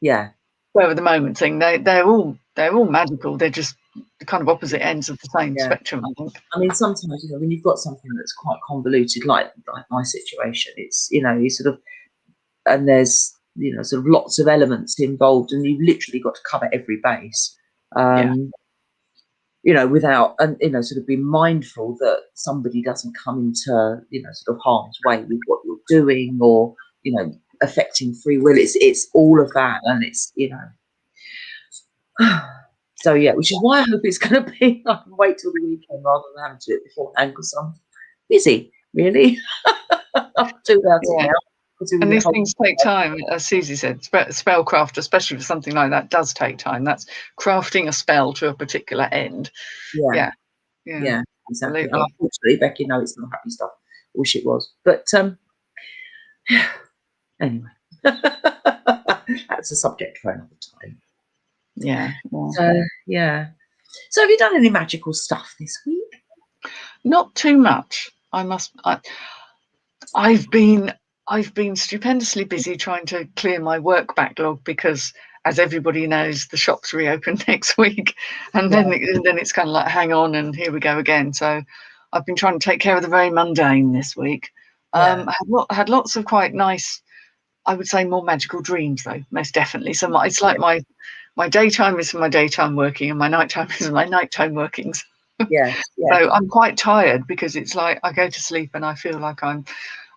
Spur of the moment thing. They're all magical. They're just the kind of opposite ends of the same spectrum, I think. I mean, sometimes when you've got something that's quite convoluted, like my situation, it's you sort of, and there's sort of lots of elements involved, and you've literally got to cover every base. Without, and sort of be mindful that somebody doesn't come into sort of harm's way with what you're doing, or affecting free will. It's all of that, and it's so which is why I hope it's going to be. I can wait till the weekend rather than having to do it beforehand, because I'm busy, really. I'll do that now. And these things take time, as Susie said. Spellcraft, especially for something like that, does take time. That's crafting a spell to a particular end. Yeah, exactly. Absolutely. And unfortunately, Becky, no, it's not happy stuff. I wish it was, but anyway, that's a subject for another time. Yeah. So yeah. So have you done any magical stuff this week? Not too much. I've been stupendously busy trying to clear my work backlog because, as everybody knows, the shops reopen next week, and then it's kind of like, hang on, and here we go again. So I've been trying to take care of the very mundane this week. Had lots of quite nice, I would say, more magical dreams though, most definitely. So it's like my daytime is for my daytime working, and my nighttime is my nighttime workings. Yeah. So I'm quite tired because it's like I go to sleep and I feel like I'm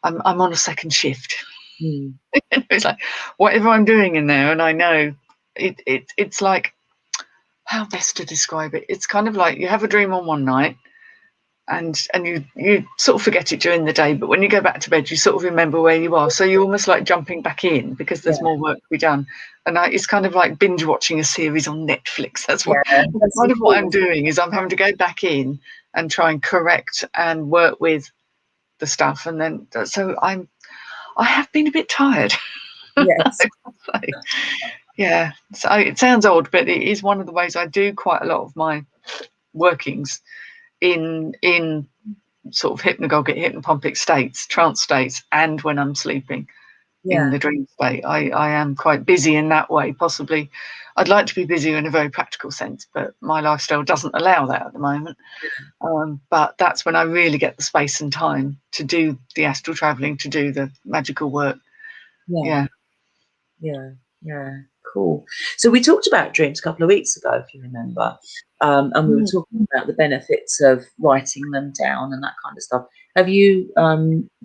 on a second shift. It's like whatever I'm doing in there, and I know it's like, how best to describe it? It's kind of like you have a dream on one night, and you sort of forget it during the day, but when you go back to bed, you sort of remember where you are. So you're almost like jumping back in because there's more work to be done. And it's kind of like binge watching a series on Netflix. That's kind of what I'm doing, is I'm having to go back in and try and correct and work with the stuff. And then so I have been a bit tired. Yes. Yeah. So it sounds odd, but it is one of the ways I do quite a lot of my workings in sort of hypnagogic, hypnopompic states, trance states, and when I'm sleeping in the dream state. I am quite busy in that way. Possibly I'd like to be busier in a very practical sense, but my lifestyle doesn't allow that at the moment. But that's when I really get the space and time to do the astral traveling, to do the magical work. Yeah. Cool. So we talked about dreams a couple of weeks ago, if you remember, and we were talking about the benefits of writing them down and that kind of stuff. Have you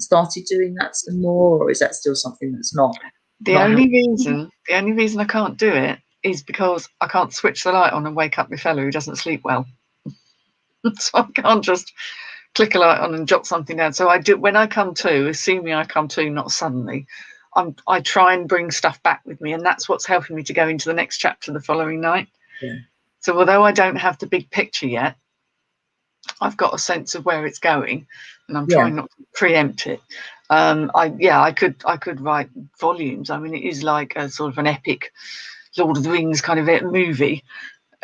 started doing that some more, or is that still something that's not? The only reason I can't do it is because I can't switch the light on and wake up my fellow who doesn't sleep well. So I can't just click a light on and jot something down. So I do, when I come to, assuming I come to not suddenly, I try and bring stuff back with me, and that's what's helping me to go into the next chapter the following night. So although I don't have the big picture yet, I've got a sense of where it's going, and I'm trying not to preempt it. I could write volumes. I mean, it is like a sort of an epic Lord of the Rings kind of movie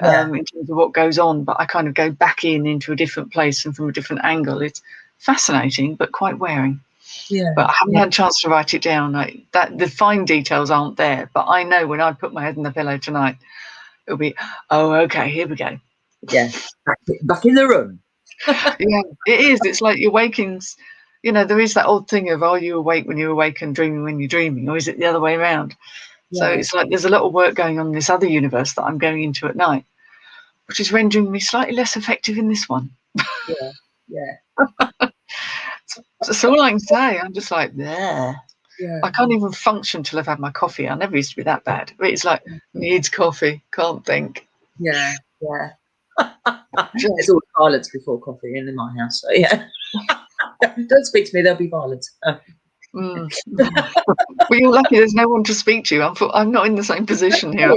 in terms of what goes on, but I kind of go back into a different place and from a different angle. It's fascinating, but quite wearing. But I haven't had a chance to write it down. The fine details aren't there, but I know when I put my head in the pillow tonight, it'll be, oh, okay, here we go. Yeah, back in the room. Yeah, it is. It's like your wakings. You know, there is that old thing of, are you awake when you awake and dreaming when you're dreaming, or is it the other way around? So it's like there's a lot of work going on in this other universe that I'm going into at night, which is rendering me slightly less effective in this one. That's all I can say. I'm just like, there. I can't even function till I've had my coffee. I never used to be that bad. But it's like, needs coffee, can't think. There's always violence before coffee in my house. So don't speak to me. There'll be violence. Well, you're lucky. There's no one to speak to. I'm not in the same position here.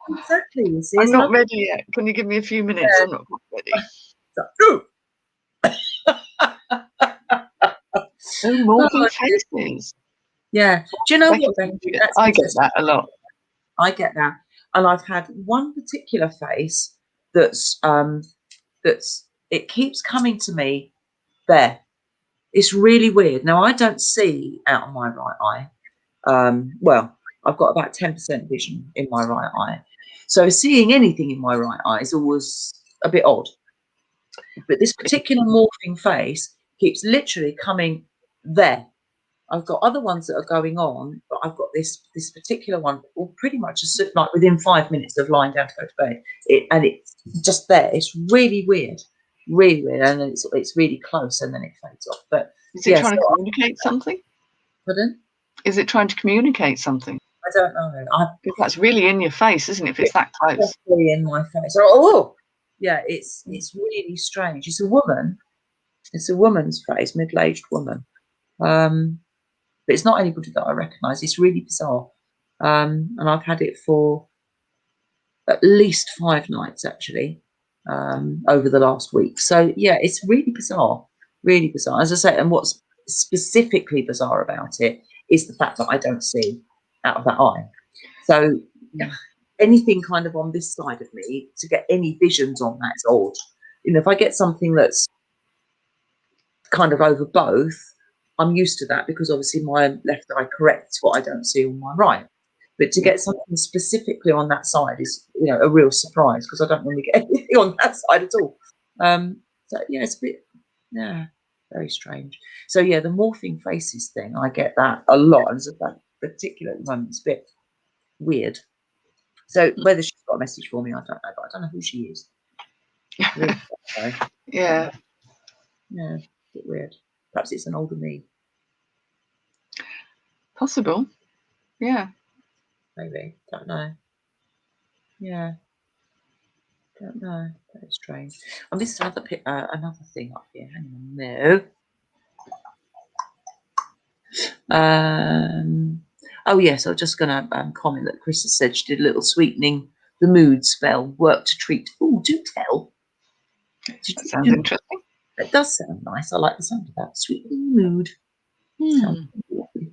Exactly. You see, I'm not ready yet. Can you give me a few minutes? I'm not ready. No morphing faces. Yeah. Do you know what, Becky? I get that a lot. I get that. And I've had one particular face that's it keeps coming to me there. It's really weird. Now, I don't see out of my right eye. Well, I've got about 10% vision in my right eye. So seeing anything in my right eye is always a bit odd. But this particular morphing face keeps literally coming there. I've got other ones that are going on, but I've got this particular one, well, pretty much like within 5 minutes of lying down to go to bed. It's just there. It's really weird, and then it's really close, and then it fades off. But is it trying to communicate something? Pardon? Is it trying to communicate something? I don't know. That's really in your face, isn't it? If it's that close, really in my face. Oh, yeah. It's really strange. It's a woman. It's a woman's face, middle-aged woman. But it's not anybody that I recognise. It's really bizarre. And I've had it for at least 5 nights, actually, over the last week. So, yeah, it's really bizarre. Really bizarre. As I say, and what's specifically bizarre about it is the fact that I don't see out of that eye. So, anything kind of on this side of me, to get any visions on that is odd. You know, if I get something that's kind of over both, I'm used to that, because obviously my left eye corrects what I don't see on my right. But to get something specifically on that side is, you know, a real surprise, because I don't really get anything on that side at all. So yeah, it's a bit, yeah, very strange. So yeah, the morphing faces thing, I get that a lot. And so that particular moment, it's a bit weird. So whether she's got a message for me, I don't know. But I don't know who she is. Really, Yeah. Yeah, a bit weird. Perhaps it's an older me. Possible. Yeah. Maybe. Don't know. Yeah. Don't know. That's strange. I missed another thing up here. Hang on. No. Oh yes, I was just going to comment that Chris has said she did a little sweetening the mood spell, work to treat. Oh, do tell. That sounds interesting. It does sound nice. I like the sound of that. Sweetening the mood. Sounds lovely.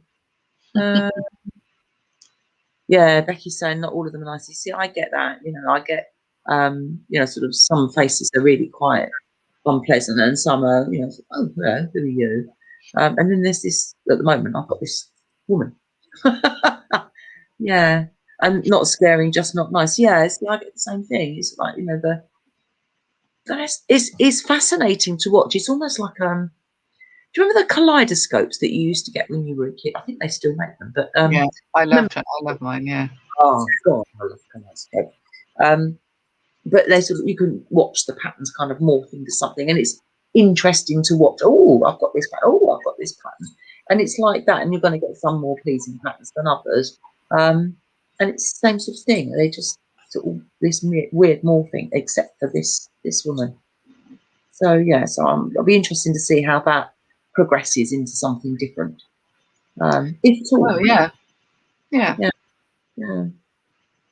Yeah, Becky's saying not all of them are nice. You see, I get that. You know, I get, you know, sort of some faces are really quite unpleasant, and some are, you know, oh, yeah, who are you? And then there's this, at the moment, I've got this woman. Yeah, and not scaring, just not nice. Yeah, I get the same thing. It's like, you know, it's fascinating to watch. It's almost like, do you remember the kaleidoscopes that you used to get when you were a kid? I think they still make them, but yeah, I love mine. Yeah. Oh God, I love kaleidoscope. But they sort of, you can watch the patterns kind of morph into something, and it's interesting to watch. Oh, I've got this pattern. Oh, I've got this pattern, and it's like that. And you're going to get some more pleasing patterns than others. And it's the same sort of thing. They just sort of this weird morphing, except for this woman. So yeah, so it'll be interesting to see how that progresses into something different. If at all. Oh yeah. Yeah. Yeah. Yeah.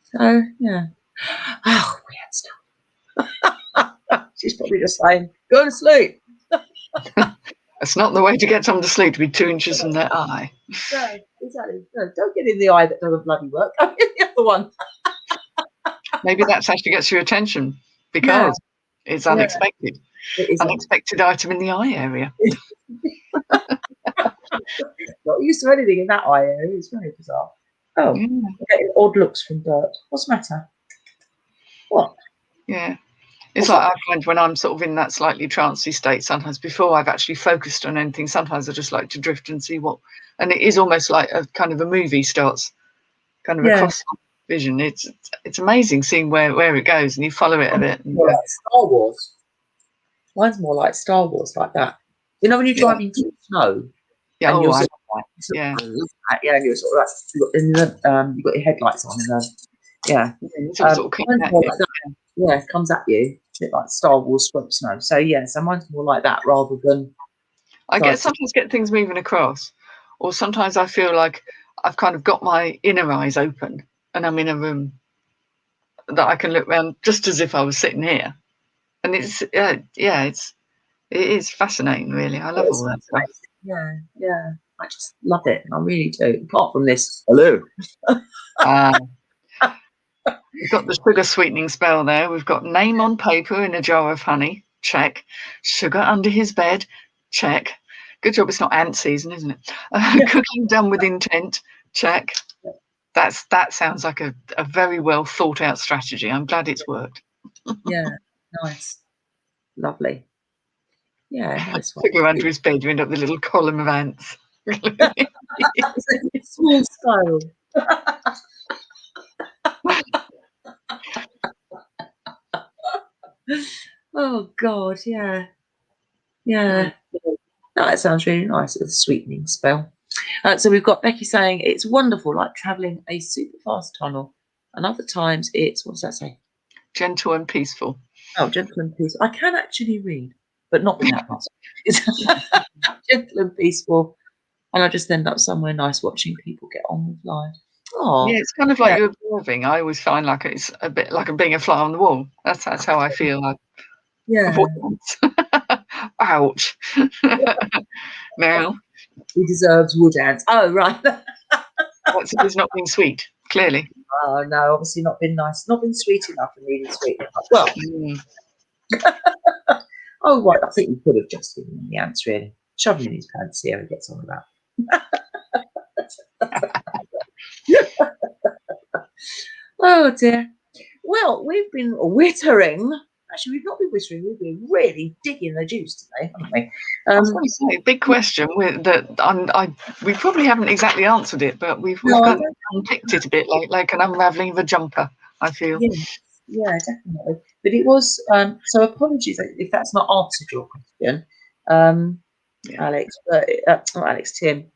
So yeah. Oh, weird stuff. She's probably just saying, go to sleep. It's not the way to get someone to sleep, to be 2 inches from their eye. No, exactly. No, don't get in the eye that doesn't bloody work. Go in the other one. Maybe that's actually gets your attention, because it's unexpected. It is unexpected item in the eye area. Not used to anything in that eye area. It's very bizarre. Oh, getting odd looks from Bert. What's the matter? What? Yeah. It's like I find when I'm sort of in that slightly trancey state, sometimes before I've actually focused on anything, sometimes I just like to drift and see what, and it is almost like a kind of a movie starts kind of across vision. It's amazing seeing where it goes, and you follow it a bit. More like Star Wars. Mine's more like Star Wars, like that. You know when you're driving through snow? Yeah, and you're and you're sort of like, you've got your headlights on, and sort of it comes at you, a bit like Star Wars Swamp Snow. So so mine's more like that rather than. I sometimes get things moving across, or sometimes I feel like I've kind of got my inner eyes open, and I'm in a room that I can look around just as if I was sitting here, and it's it is fascinating, really. I love all that stuff. Yeah, I just love it. I really do. Apart from this, hello. We've got the sugar sweetening spell there. We've got name on paper in a jar of honey. Check. Sugar under his bed. Check. Good job it's not ant season, isn't it? Cooking done with intent. Check. That sounds like a very well thought out strategy. I'm glad it's worked. Yeah, nice. Lovely. Yeah, nice one. Sugar under his bed, you end up with a little column of ants. Small style. Oh God, yeah. No, that sounds really nice. It's a sweetening spell. So we've got Becky saying it's wonderful, like travelling a super fast tunnel. And other times it's, what does that say? Gentle and peaceful. Oh, gentle and peaceful. I can actually read, but not in that fast. It's gentle and peaceful. And I just end up somewhere nice watching people get on with life. Oh, yeah, it's kind of like you're observing. I always find like it's a bit like I'm being a fly on the wall. That's how I feel. Ouch. Now he deserves wood ants. Oh, right. What's it? It's not being sweet. clearly. Oh no, obviously not been nice, not been sweet enough and needed sweet enough. Well, oh right, I think we could have just given him the answer. Really, shove him in his pants, see how he gets on with that. Oh dear. Well, we've been wittering. Actually, we've not been whittering. We've been really digging the juice today, haven't we? I was going to say, big question we probably haven't exactly answered it, but we've kind of unpicked it a bit, like an unravelling of a jumper, I feel. Yeah, definitely. But it was so. Apologies if that's not answered your question, Alex. But not Alex, Tim.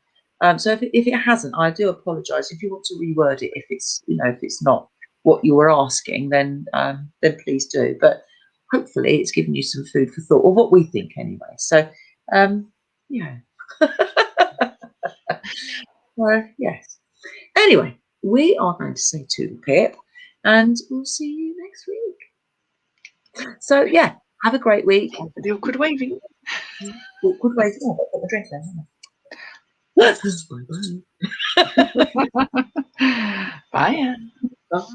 So if it hasn't, I do apologise. If you want to reword it, if it's not what you were asking, then please do. But hopefully, it's given you some food for thought, or what we think anyway. So yeah. Well, yes. Anyway, we are going to say to the pip, and we'll see you next week. So yeah, have a great week. The awkward waving. Awkward waving. Oh, I've got the drink then. Bye. Bye.